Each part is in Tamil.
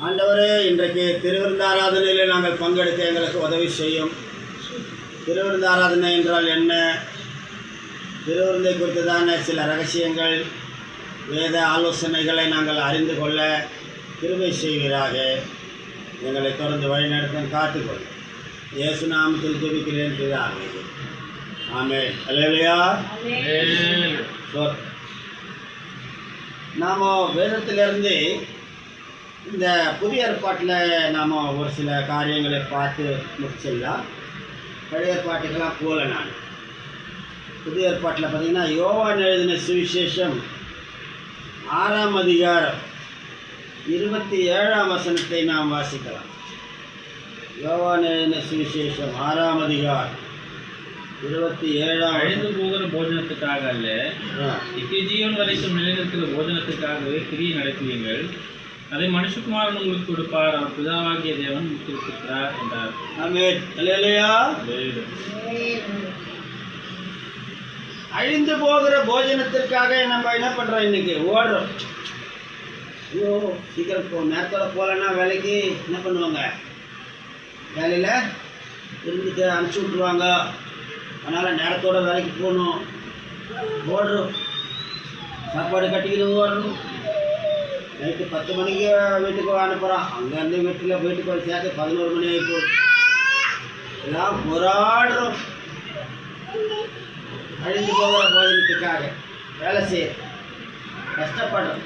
ஆண்டவரே, இன்றைக்கு திருவிருந்தாராதனையில் நாங்கள் பங்கெடுக்க எங்களுக்கு உதவி செய்யும். திருவிருந்தாராதனை என்றால் என்ன? திருவிருந்தை குறித்ததான சில ரகசியங்கள், வேத ஆலோசனைகளை நாங்கள் அறிந்து கொள்ள கிருபை செய்வீராக. எங்களை தொடர்ந்து வழிநடத்த காத்துக்கொள்ளும். இயேசு நாமத்தில் ஜெபிக்கிறேன் பிதாவே. ஆமென். அல்லேலூயா. நாம் வேதத்திலிருந்து இந்த புதிய ஏற்பாட்டில் நாம் ஒரு சில காரியங்களை பார்த்து முடிச்சிடலாம். பழைய ஏற்பாட்டுக்கெல்லாம் போகல. நான் புதிய ஏற்பாட்டில் பார்த்திங்கன்னா யோவான் எழுதின சுவிசேஷம் 6ஆம் அதிகாரம் 27ஆம் வசனத்தை நாம் வாசிக்கலாம். யோவான் எழுதின சுவிசேஷம் 6ஆம் அதிகாரம் 27. அழிந்து போகிற போஜனத்துக்காக அல்ல, நித்திய ஜீவன் வரைக்கும் நிலைநிற்கிற போஜனத்துக்காகவே கிரியை நடத்துவீங்கள். அதை மனுஷகுமாரன் உங்களுக்கு கொடுப்பார். அவர் பிதாவாகிய தேவன் முத்திருக்கிறார் என்றார். ஆமென். அல்லேலூயா. அழிந்து போகிற போஜனத்திற்காக நம்ம என்ன பண்ணுறோம்? இன்னைக்கு ஓடுறோம். ஐயோ, சீக்கிரம் நேரத்தோட போகலன்னா வேலைக்கு என்ன பண்ணுவாங்க? வேலையில் இருந்துட்டு அனுப்பிச்சி விட்ருவாங்க. அதனால் நேரத்தோட வேலைக்கு போகணும். ஓடுறோம். சாப்பாடு கட்டிக்கிட்டு ஓடணும். நைட்டு 10 மணிக்கு வீட்டுக்கு அனுப்புகிறான். அங்கேருந்து வீட்டுக்கு சேர்த்து 11 மணி ஆகிப்போம். எல்லாம் போராடுறோம். அழிந்து போகிற போஜனத்துக்காக வேலை செய்ய கஷ்டப்படுறோம்.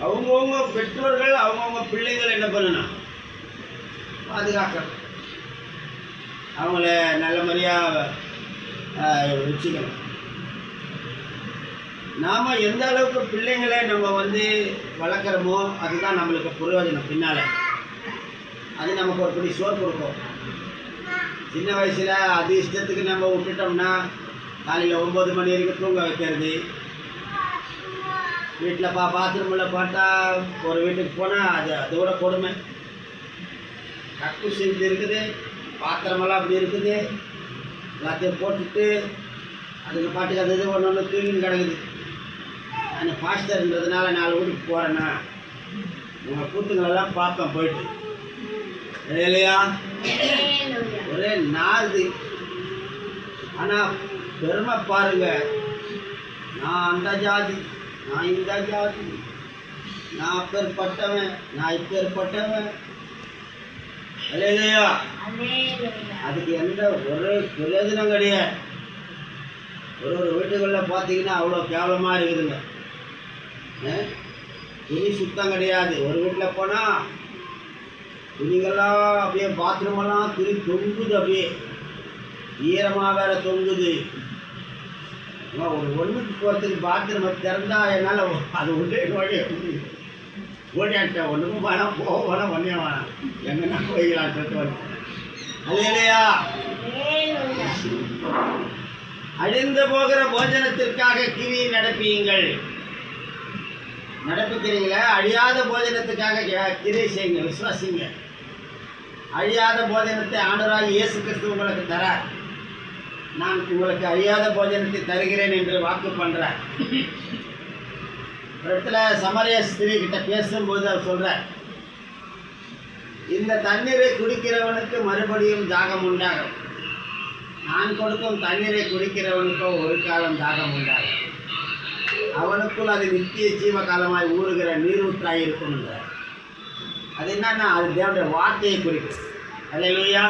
அவங்கவுங்க பெற்றோர்கள் அவங்கவுங்க பிள்ளைகள் என்ன பண்ணணும்? பாதுகாக்கணும். அவங்கள நல்ல முறையாக வச்சுக்கணும். நாம் எந்த அளவுக்கு பிள்ளைங்களை நம்ம வளர்க்குறோமோ அதுதான் நம்மளுக்கு பிரயோஜனம். பின்னால் அது நமக்கு ஒரு படி சோறு கொடுக்கும். சின்ன வயசில் அது இஷ்டத்துக்கு நம்ம விட்டுட்டோம்னா காலையில் 9 மணி வரைக்கும் தூங்க வைக்கிறது. வீட்டில் பாத்ரூமில் பார்த்தா ஒரு வீட்டுக்கு போனால் அதோட கொடுமை. கக்கு செஞ்சு இருக்குது, பாத்திரமெல்லாம் அப்படி இருக்குது. எல்லாத்தையும் போட்டுட்டு அதுக்கு பாட்டுக்கு அது இது ஒன்று தூங்கின்னு கிடக்குது. நான் பாஸ்டர்ன்றதுனால 4 வீட்டுக்கு போகிறேன்னா உங்கள் கூத்துங்களெல்லாம் பார்ப்பேன் போயிட்டு. இல்லையா? ஒரே நாது. ஆனால் பெருமை பாருங்க. நான் அந்த ஜாதி, நான் இந்த ஜாதி, நான் அப்பேற்பட்டவன், நான் இப்பேற்பட்டவன். இல்லையா? அதுக்கு எந்த ஒரு பிரயோஜனம் கிடையாது. ஒரு வீட்டுகளில் பார்த்தீங்கன்னா அவ்வளோ கேவலமாக இருக்குதுங்க. துணி சுத்தம் கிடையாது. ஒரு வீட்டில் போனால் துணிகள்லாம் அப்படியே பாத்ரூமெல்லாம் துணி தொங்குது. அப்படியே ஈரமாக வேற தொங்குது. ஒரு ஒன்றுக்கு போகிறதுக்கு பாத்ரூமை திறந்தால் என்னால் அது ஒன்றே ஓடியாட்டேன். ஒன்றுக்கும் வேணாம், போக வேணாம், ஒன்றே வேணாம், எங்கன்னா போய்க்கலாம் சொல்லிட்டு. அது இல்லையா? அழிந்து போகிற போஜனத்திற்காக கிரியை நடப்பீங்கள். நடப்பிக்கிறீங்களா? அழியாத போஜனத்துக்காக கிரியை செய்யுங்க, விசுவாசிங்க. அழியாத போஜனத்தை ஆண்டவராகிய இயேசு கிறிஸ்து உங்களுக்கு தரார். நான் உங்களுக்கு அழியாத போஜனத்தை தருகிறேன் என்று வாக்கு பண்ணுறேன். ஒரு இடத்துல சமரிய ஸ்திரீ கிட்ட பேசும்போது அவர் சொல்கிறார், இந்த தண்ணீரை குடிக்கிறவனுக்கு மறுபடியும் தாகம் உண்டாகும். நான் கொடுக்கும் தண்ணீரை குடிக்கிறவனுக்கோ ஒரு காலம் தாகம் உண்டாகும். அவனுக்குள் அது நித்திய ஜீவ காலமாய் ஊறுகிற நீரூற்றாய் இருக்கும் என்றார். அது என்னன்னா, அது தேவனுடைய வார்த்தையை குறிக்கும். அல்லேலூயா.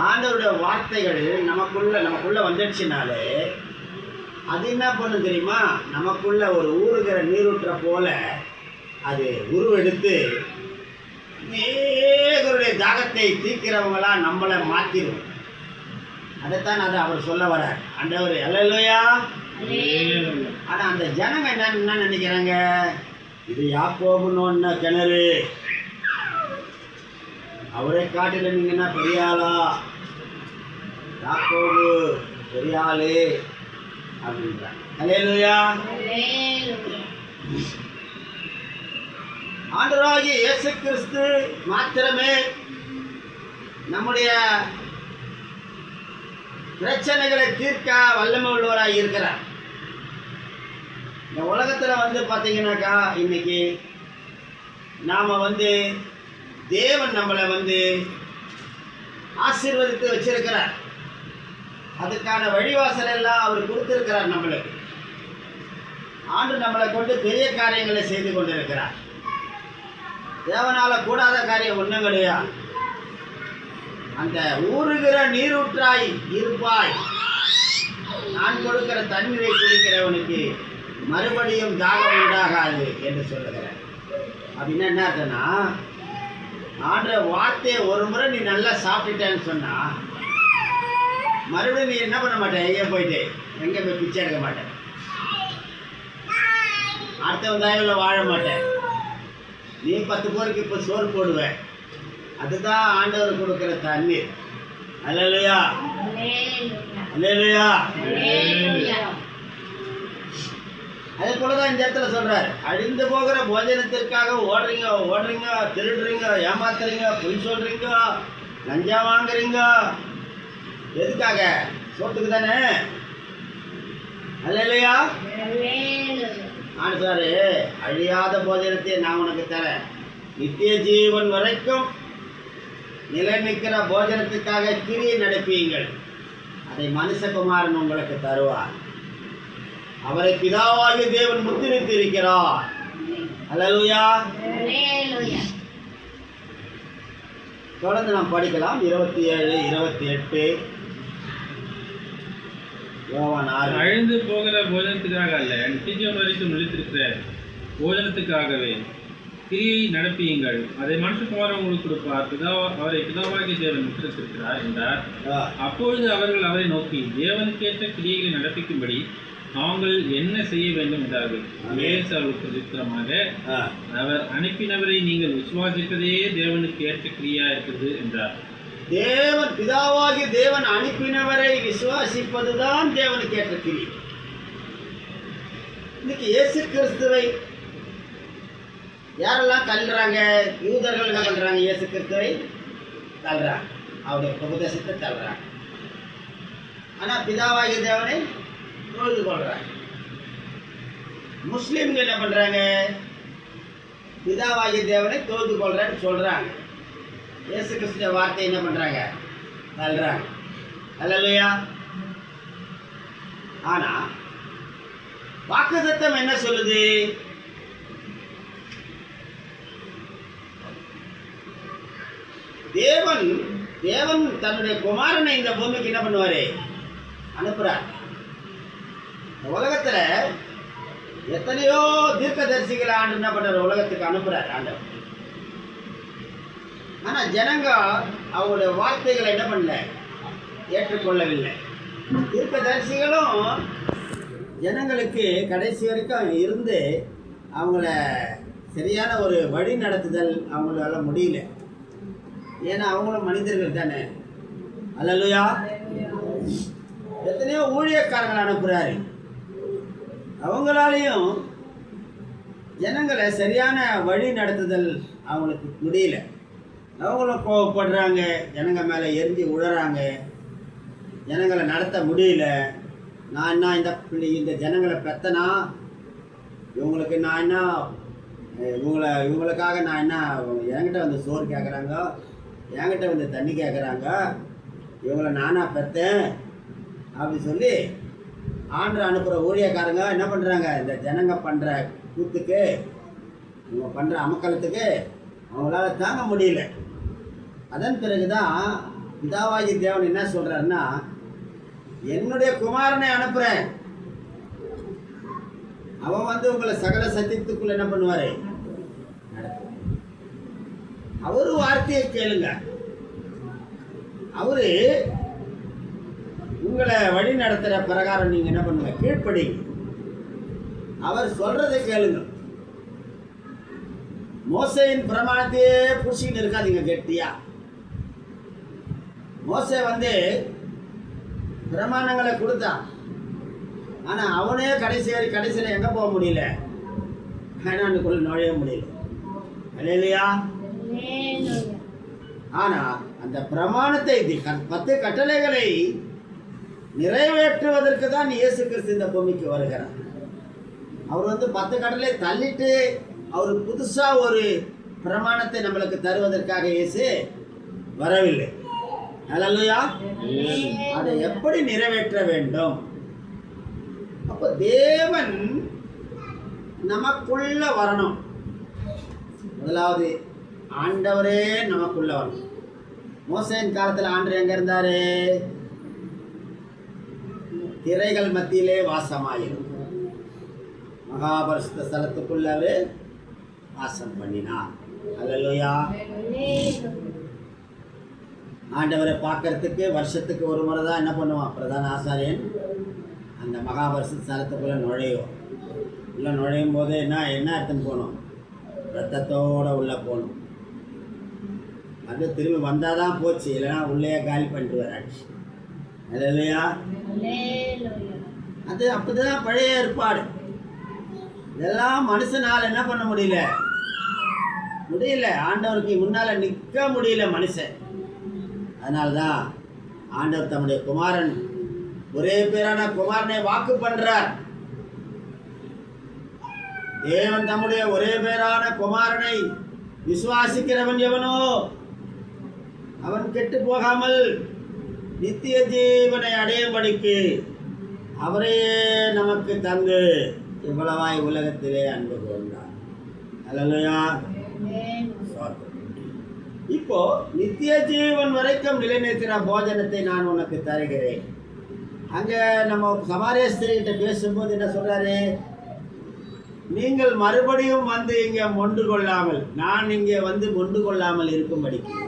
ஆண்டவருடைய வார்த்தைகள் நமக்குள்ள வந்துடுச்சுனாலே அது என்ன பண்ணும் தெரியுமா? நமக்குள்ள ஒரு ஊறுகிற நீரூற்றை போல அது உருவெடுத்து அநேகருடைய தாகத்தை தீர்க்கிறவங்களா நம்மளை மாற்றிடும். அதைத்தான் அவர் சொல்ல வரார் ஆண்டவர். அல்லேலூயா. ஆனால் அந்த ஜனங்க என்ன நினைக்கிறாங்க? இது யாக்கோபுன்னு கிணறு, அவரை காட்டில நீங்க என்ன பெரிய ஆளா? யாக்கோபு பெரிய ஆளு அப்படின்றாங்க. அல்லேலூயா. ஆண்டவராகிய இயேசு கிறிஸ்து மாத்திரமே நம்முடைய பிரச்சனைகளை தீர்க்க வல்லமை உள்ளவராக இருக்கிறார். இந்த உலகத்தில் பார்த்தீங்கன்னாக்கா இன்னைக்கு நாம் தேவன் நம்மளை ஆசீர்வதித்து வச்சிருக்கிறார். அதுக்கான வழிவாசல் எல்லாம் அவர் கொடுத்திருக்கிறார். நம்மளுக்கு ஆண்டு நம்மளை கொண்டு பெரிய காரியங்களை செய்து கொண்டிருக்கிறார். தேவனால கூடாத காரியம் ஒன்றும் கிடையாது. அந்த ஊறுகிற நீரூற்றாய் இருப்பாய், நான் கொடுக்கிற தண்ணீரை குடிக்கிறவனுக்கு மறுபடியும் தாகம் உண்டாகாது என்று சொல்லுகிறேன். அப்படின்னா என்ன அர்த்தம்னா, ஆண்ட வார்த்தையை ஒரு முறை நீ நல்லா சாப்பிட்டுட்டேன்னு சொன்னா மறுபடியும் நீ என்ன பண்ண மாட்டேன், எங்கே போயிட்டு எங்கே போய் பிச்சை எடுக்க மாட்டேன், அடுத்தவன் தயவில் வாழ மாட்டேன், நீ 10 பேருக்கு இப்போ சோறு போடுவேன். அதுதான் ஆண்டவர் கொடுக்குற தண்ணீர். அல்லேலூயா, அல்லேலூயா. அதே போலதான் இந்த இடத்துல சொல்றாரு, அழிந்து போகிற போஜனத்திற்காக ஓடுறீங்க, திருடுறீங்க, ஏமாத்துறீங்க, பொய் சொல்றீங்க, லஞ்சம் வாங்குறீங்க. எதுக்காக? சோத்துக்கு தானே. அல்லேலூயா. ஆண்டவரே, அழியாத போஜனத்தை நான் உனக்கு தரேன், நித்திய ஜீவன் வரைக்கும் நிலை நிற்கிற போஜனத்துக்காக கிரியை நடப்பீங்கள், அதை மனுஷகுமாரன் உங்களுக்கு தருவார். அவரை பிதாவாகிய தேவன் முத்திரித்து இருக்கிறார். அல்லேலூயா. தொடர்ந்து நாம் படிக்கலாம். 27, 28 யோவான் 6. அழிந்து போகிற போஜனத்துக்காக அல்ல, நித்தியம் வரைக்கும் நிலைத்திருக்கிற போஜனத்துக்காகவே கிரியை நடப்பியுங்கள், அதை மனுஷகுமாரன் உங்களுக்கு கொடுப்பார். அவரை பிதாவாகிய தேவன் முத்திரித்திருக்கிறார் என்றார். அப்பொழுது அவர்கள் அவரை நோக்கி, தேவனுக்கேற்ற கிரியைகளை நடப்பிக்கும்படி நாங்கள் என்ன செய்ய வேண்டும் என்றார்கள். இயேசு அவர்களுக்கு பிரதியுத்தரமாக, அவர் அனுப்பினவரை நீங்கள் விசுவாசிப்பதே தேவனுக்கு ஏற்ற கிரியா இருக்கிறது என்றார். தேவன் பிதாவாகிய தேவன் அனுப்பினவரை விசுவாசிப்பதுதான் தேவனுக்கு ஏற்ற கிரியை. இன்னைக்கு இயேசு கிறிஸ்துவை யாரெல்லாம் தள்ளுறாங்க? யூதர்கள் என்ன பண்றாங்க? இயேசு கிறிஸ்துவை தள்ளுறாங்க, அவருடைய உபதேசத்தை தள்ளுறாங்க. ஆனா பிதாவாகிய தேவனை தொழுது கொள்றாங்க. முஸ்லீம்கள் என்ன பண்றாங்க? பிதாவாகிய தேவனை தொழுது கொள்றேன்னு சொல்றாங்க. இயேசு கிறிஸ்துவ வார்த்தை என்ன பண்றாங்க? தள்ளுறாங்க. அல்லேலூயா. ஆனா வாக்குத்தத்தம் என்ன சொல்லுது? தேவன் தன்னுடைய குமாரனை இந்த பூமிக்கு என்ன பண்ணுவாரு? அனுப்புறார். உலகத்துல எத்தனையோ தீர்க்கதரிசிகளை ஆண்டு என்ன பண்றாரு? உலகத்துக்கு அனுப்புறாரு ஆண்டவர். ஆனா ஜனங்க அவங்களுடைய வார்த்தைகளை என்ன பண்ணல? ஏற்றுக்கொள்ளவில்லை. தீர்க்கதரிசிகளும் ஜனங்களுக்கு கடைசி வரைக்கும் இருந்து அவங்கள சரியான ஒரு வழி நடத்துதல் அவங்களால முடியல. ஏன்னா அவங்களும் மனிதர்கள் தானே. அல்லேலூயா. எத்தனையோ ஊழியக்காரங்களை அனுப்புறாரு, அவங்களாலையும் ஜனங்களை சரியான வழி நடத்துதல் அவங்களுக்கு முடியல. அவங்களும் கோவப்படுறாங்க, ஜனங்க மேலே எரிஞ்சு விழுறாங்க, ஜனங்களை நடத்த முடியல. நான் என்ன இந்த ஜனங்களை பெத்தனா, இவங்களுக்கு நான் என்ன, இவங்களுக்காக நான் என்ன, என்கிட்ட வந்து சோறு கேட்குறாங்க, என்கிட்ட வந்து தண்ணி கேட்குறாங்க, இவங்களை நானா பெற்றேன் அப்படி சொல்லி ஆண்டரை அனுப்புகிற ஊழியக்காரங்க என்ன பண்ணுறாங்க? இந்த ஜனங்க பண்ணுற கூத்துக்கு, இவங்க பண்ணுற அமக்கலத்துக்கு அவங்களால தாங்க முடியல. அதன் பிறகு தான் பிதாவாகிய தேவன் என்ன சொல்கிறாருன்னா, என்னுடைய குமாரனை அனுப்புகிறேன், அவன் உங்களை சகல சத்தியத்துக்குள்ள என்ன பண்ணுவார்? அவரு வார்த்தையை கேளுங்க, அவரு உங்களை வழி நடத்துகிற பிரகாரம் நீங்கள் என்ன பண்ணுங்க? கீழ்ப்படிங்க. அவர் சொல்றதை கேளுங்க. மோசையின் பிரமாணத்தையே புடிச்சிக்கிட்டு இருக்காதீங்க கெட்டியா. மோசே பிரமாணங்களை கொடுத்தான், ஆனா அவனே கடைசியில் எங்க போக முடியல? கானானுக்குள்ள நுழைய முடியல. இல்லையா? ஆனா அந்த பிரமாணத்தை 10 கட்டளைகளை நிறைவேற்றுவதற்கு தான் இயேசு கிறிஸ்து இந்த பூமிக்கு வருகிறார். அவர் 10 கட்டளை தள்ளிட்டு அவர் புதுசா ஒரு பிரமாணத்தை நம்மளுக்கு தருவதற்காக இயேசு வரவில்லை. அல்லேலூயா. அதை எப்படி நிறைவேற்ற வேண்டும்? அப்போ தேவன் நமக்குள்ள வரணும். முதலாவது ஆண்டவரே நமக்குள்ள வரணும். மோசேயின் காலத்தில் ஆண்டவர் எங்க இருந்தாரு? திரைகள் மத்தியிலே வாசமாயிரும். மகாபரிசுத்த ஸ்தலத்துக்குள்ள அவரு வாசம் பண்ணினார். அல்லேலூயா. ஆண்டவரை பார்க்கறதுக்கு வருஷத்துக்கு ஒரு முறை தான் என்ன பண்ணுவான் பிரதான ஆசாரியன் அந்த மகாபரிசுத்த ஸ்தலத்துக்குள்ள நுழையும். உள்ள நுழையும் போது என்ன எடுத்துன்னு போகணும்? ரத்தத்தோடு உள்ளே போகணும். அது திரும்பி வந்தால் தான் போச்சு, இல்லைன்னா உள்ளே காலி பண்ணிட்டு வராச்சு. இல்லையா? அது அப்படிதான் பழைய ஏற்பாடு. இதெல்லாம் மனுஷனால் என்ன பண்ண முடியல. ஆண்டவருக்கு முன்னால் நிற்க முடியல மனுஷன். அதனால்தான் ஆண்டவர் தம்முடைய குமாரன், ஒரே பேரான குமாரனை வாக்கு பண்றார். தேவன் தம்முடைய ஒரே பேரான குமாரனை விசுவாசிக்கிறவன் எவனோ அவன் கெட்டு போகாமல் நித்திய ஜீவனை அடையும்படிக்கு அவரையே நமக்கு தந்து இவ்வளவாய் உலகத்திலே அன்பு கொண்டார். அல்லேலூயா. இப்போ நித்திய ஜீவன் வரைக்கும் நிலைநிறுத்தின போஜனத்தை நான் உனக்கு தருகிறேன். அங்கே நம்ம சமாரிய ஸ்திரீகிட்ட பேசும்போது என்ன சொல்றாரு? நீங்கள் மறுபடியும் வந்து இங்கே மொண்டு கொள்ளாமல், நான் இங்கே வந்து மொண்டு கொள்ளாமல் இருக்கும்படிக்கு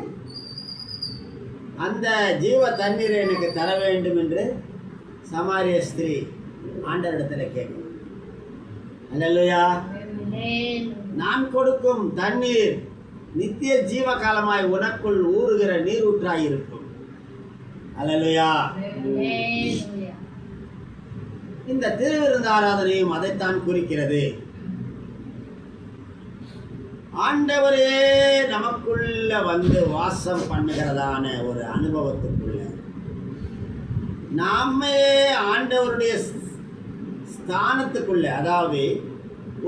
அந்த ஜீவ தண்ணீரை எனக்கு தர வேண்டும் என்று சமாரிய ஸ்திரீ ஆண்டவரிடத்தில் கேட்கும். அல்லேலூயா. நான் கொடுக்கும் தண்ணீர் நித்திய ஜீவ காலமாய் உனக்குள் ஊறுகிற நீரூற்றாய் இருக்கும். அல்லேலூயா. இந்த திருவிருந்து ஆராதனையும் அதைத்தான் குறிக்கிறது. ஆண்டவரே நமக்குள்ள வந்து வாசம் பண்ணுகிறதான ஒரு அனுபவத்துக்குள்ள நாமே ஆண்டவருடைய ஸ்தானத்துக்குள்ள, அதாவது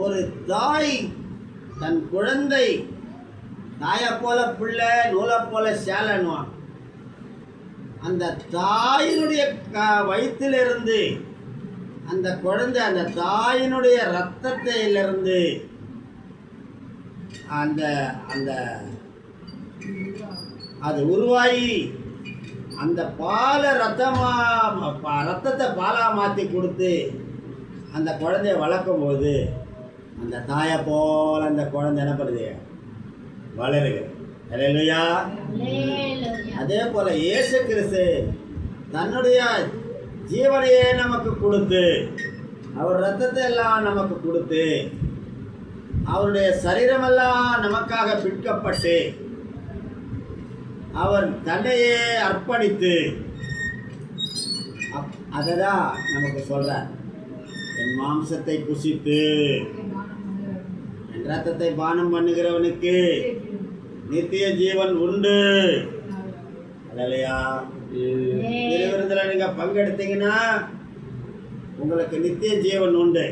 ஒரு தாய் தன் குழந்தை தாயை போல பிள்ளை நூலை போல சேலன்வான். அந்த தாயினுடைய வயிற்றிலிருந்து அந்த குழந்தை அந்த தாயினுடைய இரத்தத்திலிருந்து அந்த அந்த அது உருவாகி அந்த பாலை ரத்தத்தை பாலாக மாற்றி கொடுத்து அந்த குழந்தைய வளர்க்கும் போது அந்த தாயை போல அந்த குழந்தை என்ன பண்ணுது? வளருது. அல்லேலூயா. அதே போல இயேசு கிறிஸ்து தன்னுடைய ஜீவனையே நமக்கு கொடுத்து, அவர் ரத்தத்தை எல்லாம் நமக்கு கொடுத்து, அவருடைய சரீரமெல்லாம் நமக்காக பிற்கப்பட்டு, அவர் தன்னையே அர்ப்பணித்து, அதை தான் நமக்கு சொல்றார். என் மாம்சத்தை புசித்து என் ரத்தத்தை பானம் பண்ணுகிறவனுக்கு நித்திய ஜீவன் உண்டு. அல்லேலூயா. திருவிருந்தில் நீங்க பங்கெடுத்தீங்கன்னா உங்களுக்கு நித்திய ஜீவன் உண்டு.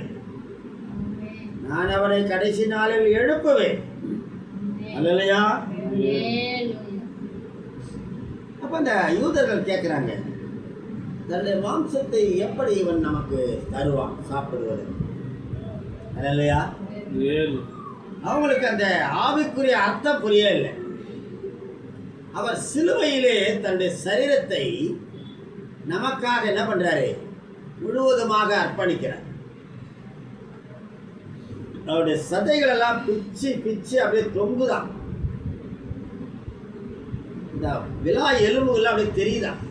நான் அவனை கடைசி நாளில் எழுப்புவேன். அல்லேலூயா. அப்ப அந்த யூதர்கள் கேட்கிறாங்க, தன்னுடைய மாம்சத்தை எப்படி இவன் நமக்கு தருவான் சாப்பிடுவது? அல்லேலூயா. அவங்களுக்கு அந்த ஆவிக்குரிய அர்த்தம் புரியல. அவர் சிலுவையிலே தன்னுடைய சரீரத்தை நமக்காக என்ன பண்றாரு? முழுவதுமாக அர்ப்பணிக்கிறார். அவருடைய சதைகள் எல்லாம் பிச்சு பிச்சு அப்படியே தொங்குதான். இந்த விலா எலும்புகள் அப்படியே தெரியுதான்.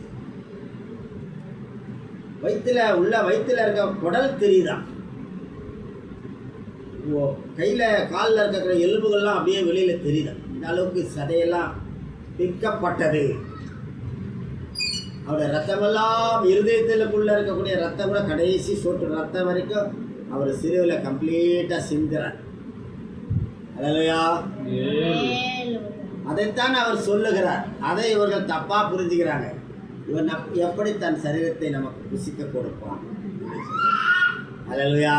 வயிற்றுல இருக்க குடல் தெரியுதான். கையில் காலில் இருக்கிற எலும்புகள்லாம் அப்படியே வெளியில் தெரியுதான். இந்த அளவுக்கு சதையெல்லாம் பிக்கப்பட்டது. அவருடைய ரத்தமெல்லாம் இருதயத்திலுக்குள்ள இருக்கக்கூடிய ரத்தம் கூட கடைசி சொட்டு ரத்தம் வரைக்கும் அவர் சிறுவில் கம்ப்ளீட்டாக சிந்துறார். அல்லேலூயா. அதைத்தான் அவர் சொல்லுகிறார். அதை இவர்கள் தப்பா புரிஞ்சுக்கிறாங்க. இவன் எப்படி தன் சரீரத்தை நமக்கு புசிக்க கொடுப்பான்? அல்லேலூயா.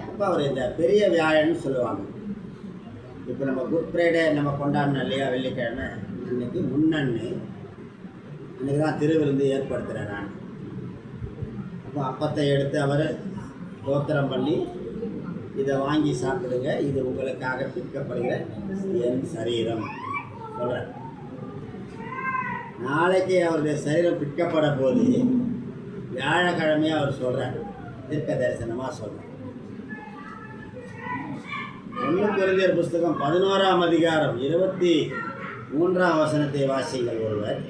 அப்போ அவர் இந்த பெரிய வியாழன்னு சொல்லுவாங்க. இப்போ நம்ம குட் ஃப்ரைடே நம்ம கொண்டாடணும் இல்லையா, வெள்ளிக்கிழமை அன்னைக்கு முன்னன்னு அன்றைக்கி தான் திருவிருந்து ஏற்படுத்துகிறேன் நான். அப்போ அப்பத்தை எடுத்து அவர் ஸ்தோத்திரம் பண்ணி இதை வாங்கி சாப்பிடுங்க, இது உங்களுக்காக பிற்கப்படுகிற என் சரீரம் சொல்கிறேன். நாளைக்கு அவருடைய சரீரம் பிற்கப்பட போது வியாழக்கிழமையாக அவர் சொல்கிறார், தீர்க்க தரிசனமாக சொல்கிறார். 1 கொரிந்தியர் புஸ்தகம் 11ஆம் அதிகாரம் 23ஆம் வசனத்தை வாசிங்கள் ஒருவர்.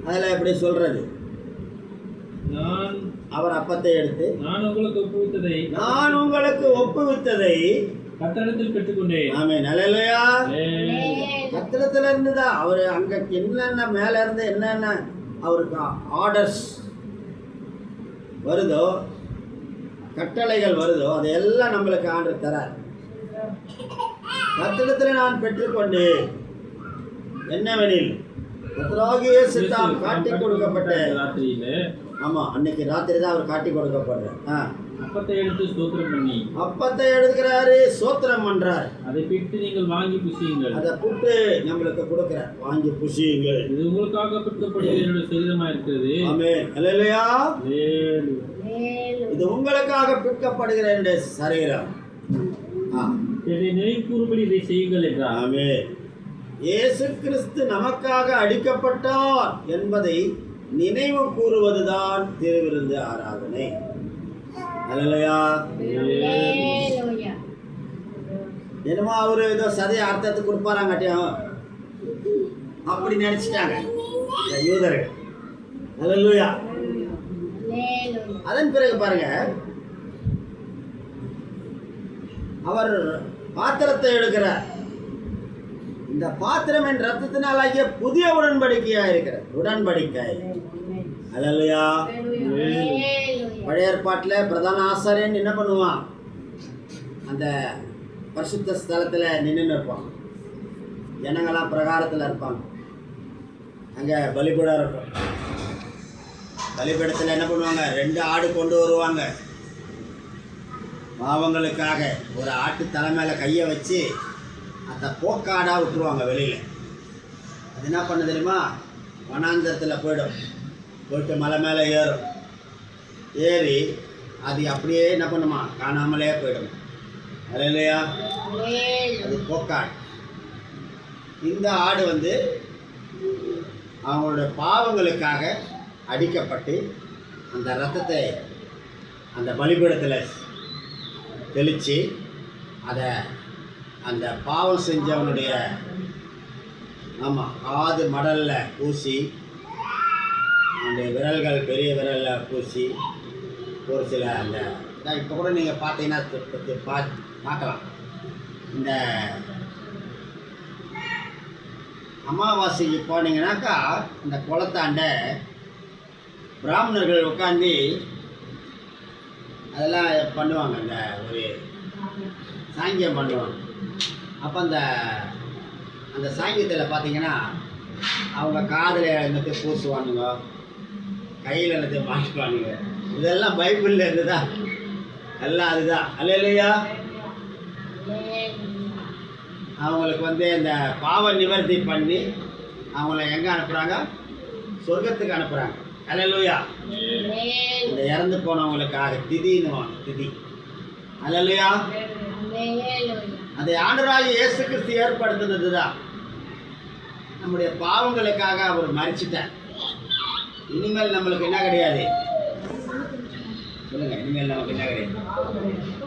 அதில் எப்படி சொல்றது, அவர் அப்பத்தை எடுத்து நான் உங்களுக்கு ஒப்புவித்ததை கர்த்தரிடத்தில் பெற்றுக்கொண்டேன். ஆமென், அல்லேலூயா. கர்த்தரிடத்துல இருந்து தான் அவர் அங்க என்னென்ன மேல இருந்து என்னென்ன அவருக்கு ஆர்டர்ஸ் வருதோ, கட்டளைகள் வருதோ, அதையெல்லாம் நம்மளுக்கு ஆண்டவர் தரார். கர்த்தரிடத்தில் நான் பெற்றுக்கொண்டு என்னவெனில் கர்த்தராகிய இயேசு தாம் காட்டி கொடுக்கப்பட்ட ராத்திரியில, ஆமா அன்னைக்கு ராத்திரி தான் அவர் காட்டி கொடுக்கப்படுறார். அப்பத்தை எடுத்து ஸ்தோத்திரம் பண்ணி அப்பத்தை எடுக்கிறாரு, சோத்திரம் பண்றார். அதை பிட்டு நீங்கள் வாங்கி புசியுங்கள். அதை புட்டு நம்மளுக்கு கொடுக்கிறார், வாங்கி புசியுங்கள், இது உங்களுக்காக பிற்கப்படுகிற என்னுடைய சரீரமா இருக்கிறது. ஆமென், அல்லேலூயா. இது உங்களுக்காக பிற்கப்படுகிற என்னுடைய சரீரம், இதை நினைவு கூறும்படி இதை செய்யுங்கள் என்றார். ஆமென். இயேசு கிறிஸ்து நமக்காக அடிக்கப்பட்டார் என்பதை நினைவு கூறுவதுதான் திருவிருந்து ஆராதனை. அல்லேலூயா. என்னமோ அவரு ஏதோ சதைய அர்த்தத்தை கொடுப்பாராங்கட்டியும் அப்படி நினைச்சிட்டாங்க யூதர்கள். அல்லேலூயா. அதன் பிறகு பாருங்க, அவர் பாத்திரத்தை எடுக்கிறார். இந்த பாத்திரம் என் ரத்தத்தினால் ஆகிய புதிய உடன்படிக்கையா இருக்கிற உடன்படிக்கை. அல்லேலூயா. பழைய ஏற்பாட்டில் பிரதான ஆசாரியன் என்ன பண்ணுவான், அந்த பரிசுத்த ஸ்தலத்தில் நின்று இருப்பான், ஜனங்களாம் பிரகாரத்தில் இருப்பாங்க, அங்கே பலிபீடம் இருக்கும். பலிபீடத்தில் என்ன பண்ணுவாங்க, 2 ஆடு கொண்டு வருவாங்க. பாவங்களுக்காக ஒரு ஆட்டு தலை மேலே கையை வச்சு அந்த போக்காடாக விட்டுருவாங்க வெளியில். அது என்ன பண்ண தெரியுமா, வனாந்தரத்தில் போயிட்டு மலை மேலே ஏறி அது அப்படியே என்ன பண்ணுமா, காணாமலே போயிடும். இல்லையா, அது போக்காடு. இந்த ஆடு அவங்களுடைய பாவங்களுக்காக அடிக்கப்பட்டு அந்த இரத்தத்தை அந்த பலிபீடத்தில் தெளித்து அதை அந்த பாவம் செஞ்சவனுடைய காது மடலில் பூசி, அந்த விரல்கள் பெரிய விரலில் பூசி, ஒரு சில அந்த இப்போ கூட நீங்கள் பார்த்தீங்கன்னா பார்க்கலாம். இந்த அமாவாசைக்கு போனீங்கன்னாக்கா இந்த குளத்தாண்ட பிராமணர்கள் உட்காந்து அதெல்லாம் பண்ணுவாங்க, இந்த ஒரு சாங்கியம் பண்ணுவாங்க. அப்போ அந்த சாங்கியத்தில் பார்த்தீங்கன்னா அவங்க காதில் என்னத்தையும் பூசுவானுங்க, கையில் என்னத்தையும் மாட்டுவானுங்க. இதெல்லாம் பைபிளில் இருந்துதா, எல்லாம் அதுதான். அல்லேலூயா. அவங்களுக்கு இந்த பாவ நிவர்த்தி பண்ணி அவங்கள எங்கே அனுப்புகிறாங்க, சொர்க்கத்துக்கு அனுப்புகிறாங்க. அல்லேலூயா. இந்த இறந்து போனவங்களுக்காக திதி. அல்லேலூயா. அதை ஆண்டவராகிய இயேசு கிறிஸ்து ஏற்படுத்தினது தான். நம்முடைய பாவங்களுக்காக அவர் மரிச்சிட்டார். இனிமேல் நம்மளுக்கு என்ன கிடையாது சொல்லுங்க, இனிமேல் நமக்கு என்ன கிடையாது,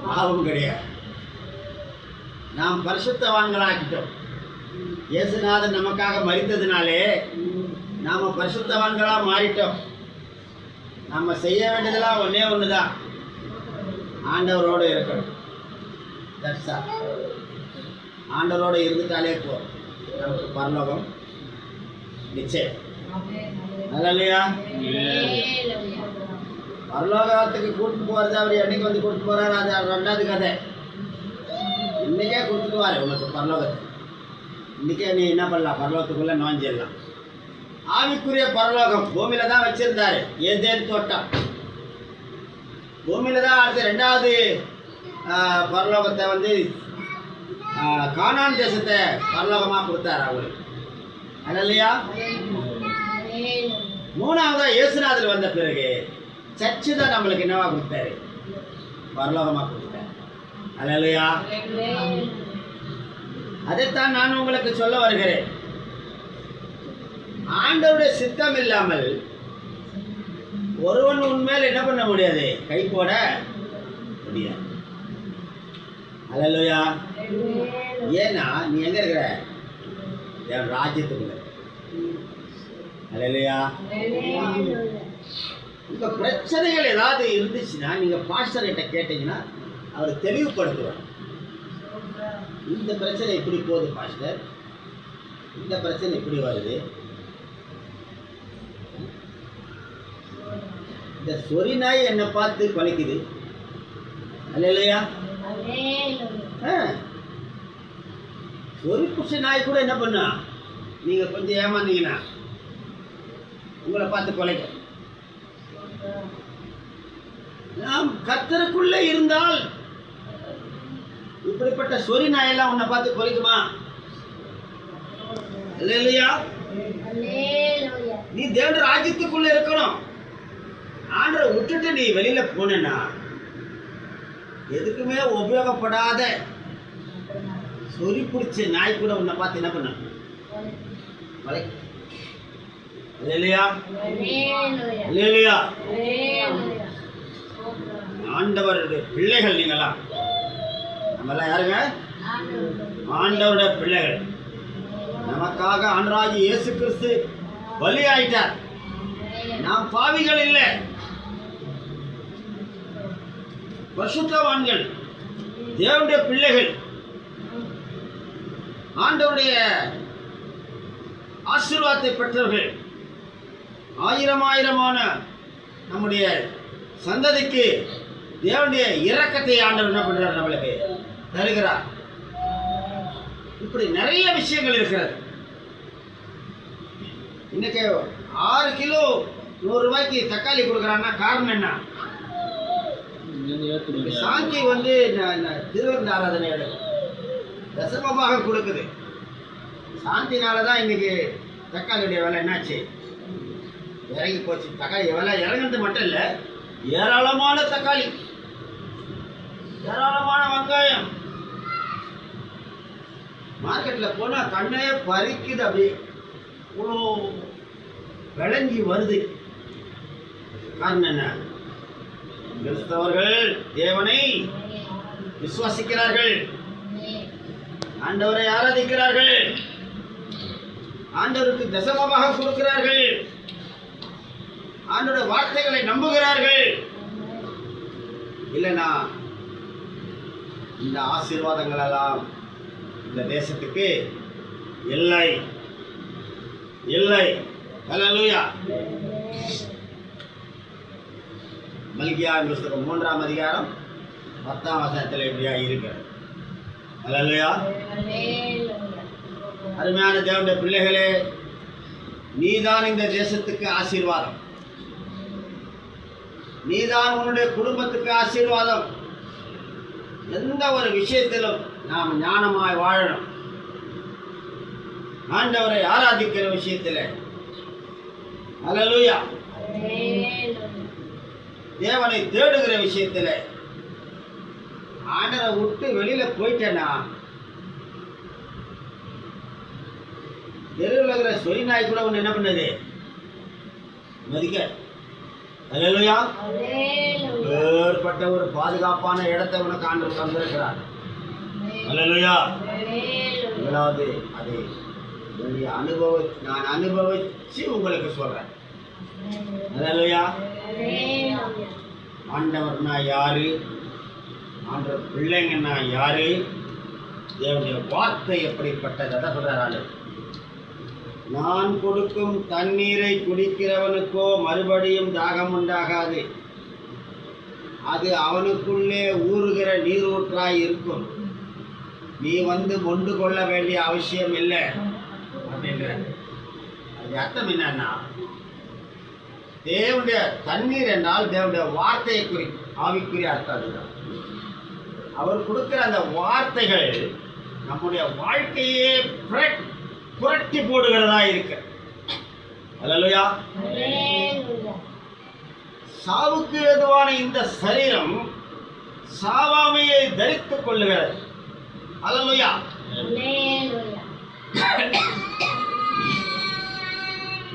பாவம் கிடையாது. நாம் பரிசுத்தவான்களாக்கிட்டோம். இயேசுநாதன் நமக்காக மரித்ததுனாலே நாம் பரிசுத்தவான்களாக மாறிட்டோம். நம்ம செய்ய வேண்டியதெல்லாம் ஒன்று தான், ஆண்டவரோடு இருக்கணும். ஆண்டவரோடு இருந்துட்டாலே போதும், நமக்கு பரலோகம் நிச்சயம். அல்லேலூயா. பரலோகத்துக்கு கூட்டிட்டு போகிறது அவர் என்னைக்கு கூட்டிட்டு போகிறாரு, அது 2வது கதை. இன்றைக்கே கொடுத்துக்குவார் உனக்கு பரலோகத்தை. இன்றைக்கே நீ என்ன பண்ணலாம், பரலோகத்துக்குள்ளே நுழைஞ்சிடலாம். ஆவிக்குரிய பரலோகம் பூமியில் தான் வச்சுருந்தாரு, ஏதேன் தோட்டம். பூமியில தான் அடுத்த ரெண்டாவது பரலோகத்தை வந்து கானான் தேசத்தை பரலோகமாக கொடுத்தாரு அவங்களுக்கு. அது இல்லையா? மூணாவதா இயேசுநாதர் வந்த பிறகு சர்ச்சு தான் நம்மளுக்கு என்னவா கொடுத்தாரு? பரலோகமாக கொடுத்தாரு. அது இல்லையா? அதைத்தான் நான் உங்களுக்கு சொல்ல வருகிறேன். ஆண்டவருடைய சித்தம் இல்லாமல் ஒருவன் உண்மையில் என்ன பண்ண முடியாது? கை போட முடியாது. அல்லேலூயா. ஏன்னா நீ எங்க இருக்கிற? என் ராஜ்யத்துக்குள்ள. அல்லேலூயா. உங்க பிரச்சனைகள் ஏதாவது இருந்துச்சுன்னா நீங்க பாஸ்டர் கிட்ட கேட்டீங்கன்னா அவர் தெளிவுபடுத்துவார். இந்த பிரச்சனை இப்படி போகுது பாஸ்டர், இந்த பிரச்சனை இப்படி வருது, இந்த சொறி நாய் என்னை பார்த்து பழிக்குது. அல்லேலூயா. சொறி புஷ நாய் கூட என்ன பண்ணா, நீங்க கொஞ்சம் ஏமாந்தீங்கன்னா உங்களை பார்த்து கொலைக்கும். நாம் கர்த்தருக்குள்ளே இருந்தால் இப்படிப்பட்ட சொறி நாயெல்லாம் உன்னை பார்த்து கொலைக்குமா? அல்லேலூயா. நீ தேவனுடைய ராஜ்யத்துக்குள்ள இருக்கணும். ஆண்டவரை விட்டுட்டு நீ வெளியில போனா எதுக்குமே உபயோகப்படாத சொறி பிடிச்ச நாய் கூட உன்னை பார்த்து என்ன பண்ண? அல்லேலூயா. அல்லேலூயா. ஆண்டவருடைய பிள்ளைகள் நீங்களா? நம்மெல்லாம் யாருங்க? ஆண்டவருடைய பிள்ளைகள். நமக்காக ஆண்டவராகிய இயேசு கிறிஸ்து பலியாயிட்டார். நாம் பாவிகள் இல்லை, பரிசுத்தவான்கள், தேவனுடைய பிள்ளைகள். ஆண்டவருடைய ஆசீர்வாதத்தை பெற்றவர்கள். ஆயிரமான நம்முடைய சந்ததிக்கு தேவனுடைய இரக்கத்தை ஆண்டவர் என்ன பண்றார்? நம்மளுக்கு தருகிறார். இப்படி நிறைய விஷயங்கள் இருக்கிறது. இன்னைக்கு 6 கிலோ 100 ரூபாய்க்கு தக்காளி கொடுக்குறாங்கன்னா காரணம் என்ன? சாந்தி வந்து திருவிருந்த ஆராதனை தசமமாக கொடுக்குது. சாந்தினால தான் இன்னைக்கு தக்காளியுடைய விலை என்னாச்சு? இறங்கி போச்சு. தக்காளி விலை இறங்குறது மட்டும் இல்லை, ஏராளமான தக்காளி, ஏராளமான வெங்காயம் மார்க்கெட்டில் போனால் கண்ணே பறிக்குது. அப்படியே இவ்வளோ விளைஞ்சி வருது. காரணம் என்ன? கிறிஸ்தவர்கள் தேவனை விசுவாசிக்கிறார்கள், ஆண்டவரை ஆராதிக்கிறார்கள், ஆண்டவருக்கு தசமமாக கொடுக்கிறார்கள், ஆண்டவருடைய வார்த்தைகளை நம்புகிறார்கள். இல்லைனா இந்த ஆசீர்வாதங்கள் எல்லாம் இந்த தேசத்துக்கு இல்லை இல்லை. அல்லேலூயா. மல்கியா புத்தகம் 3ஆம் அதிகாரம் 10ஆம் வசனத்தில் எப்படியா இருக்கிறது? அல்லேலூயா. அருமையான தேவனுடைய பிள்ளைகளே, நீதான் இந்த தேசத்துக்கு ஆசீர்வாதம், நீதான் உன்னுடைய குடும்பத்துக்கு ஆசீர்வாதம். எந்த ஒரு விஷயத்திலும் நாம் ஞானமாய் வாழணும். ஆண்டவரை ஆராதிக்கிற விஷயத்தில் அல்லேலூயா, தேவனை தேடுகிற விஷயத்தில் ஆண்டவரை விட்டு வெளியில போயிட்டேன்னா தெருவில் இருக்கிற சொறி நாய் கூட ஒன்று என்ன பண்ணுது? மதிக்க. அல்லேலூயா. ஏற்பட்ட ஒரு பாதுகாப்பான இடத்தை உனக்கு ஆண்டவர் தந்திருக்கிறார். அல்லேலூயா. முதலாவது அதை என்னுடைய நான் அனுபவிச்சு உங்களுக்கு சொல்றேன். அல்லேலூயா. ஆண்டவர்னா யாரு? ஆண்டவர் பிள்ளைங்கன்னா யாரு? தேவனுடைய வார்த்தை எப்படிப்பட்டது? அதை சொல்றாரு. நான் கொடுக்கும் தண்ணீரை குடிக்கிறவனுக்கோ மறுபடியும் தாகம் உண்டாகாது, அது அவனுக்குள்ளே ஊறுகிற நீரூற்றாய் இருக்கும், நீ வந்து மொண்டு கொள்ள வேண்டிய அவசியம் இல்லை அப்படின்ற. அது அர்த்தம் என்னன்னா, தேவனுடைய தண்ணீர் என்றால் தேவனுடைய வார்த்தையை குறிக்கும். ஆவிக்குரிய அர்த்தம் அதுதான். அவர் கொடுக்கிற அந்த வார்த்தைகள் நம்முடைய வாழ்க்கையே புரட்டி போடுகிறதா இருக்கு. அல்லேலூயா. சாவுக்கு ஏதுவான இந்த சரீரம் சாவாமையை தரித்துக் கொள்ளுகிறது. அல்லேலூயா.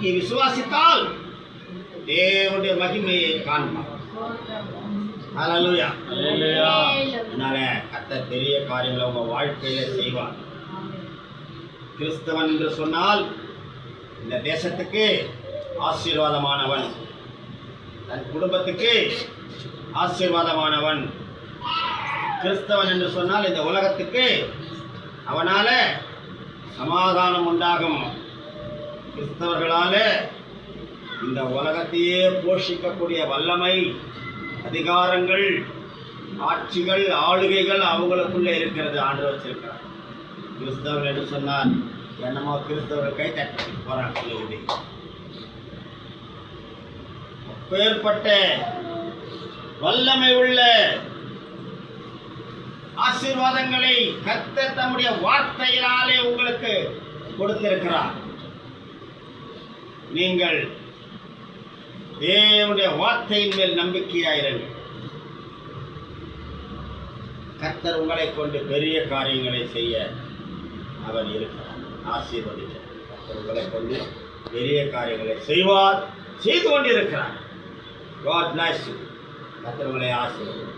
நீ விசுவாசித்தால் தேவனுடைய மகிமையை காண்பார். அல்லேலூயா. அதனால கர்த்தர் பெரிய காரியங்களை உங்க வாழ்க்கையில செய்வார். கிறிஸ்தவன் என்று சொன்னால் இந்த தேசத்துக்கு ஆசீர்வாதமானவன், தன் குடும்பத்துக்கு ஆசீர்வாதமானவன். கிறிஸ்தவன் என்று சொன்னால் இந்த உலகத்துக்கு அவனால சமாதானம் உண்டாகும். கிறிஸ்தவர்களால இந்த உலகத்தையே போஷிக்கக்கூடிய வல்லமை, அதிகாரங்கள், ஆட்சிகள், ஆளுகைகள் அவங்களுக்குள்ள இருக்கிறது. ஆண்டவர் வச்சிருக்கிறார். கிறிஸ்தவர்கள் என்று சொன்னால் என்னமோ கிறிஸ்தவர்கள் கை தட்டி போராட்டம். அப்பேற்பட்ட வல்லமை உள்ள ஆசீர்வாதங்களை கர்த்தர் தம்முடைய வார்த்தையினாலே உங்களுக்கு கொடுத்திருக்கிறார். நீங்கள் தேவனுடைய வார்த்தையின் மேல் நம்பிக்கையாயிருங்கள். கர்த்தர் உங்களை கொண்டு பெரிய காரியங்களை செய்ய அவர் இருக்கிறார். ஆசீர்வதிக்கிறார். கர்த்தர் உங்களை கொண்டு பெரிய காரியங்களை செய்வார், செய்து கொண்டிருக்கிறார். God bless you. கர்த்தர் உங்களை ஆசீர்வதிக்கிறார்.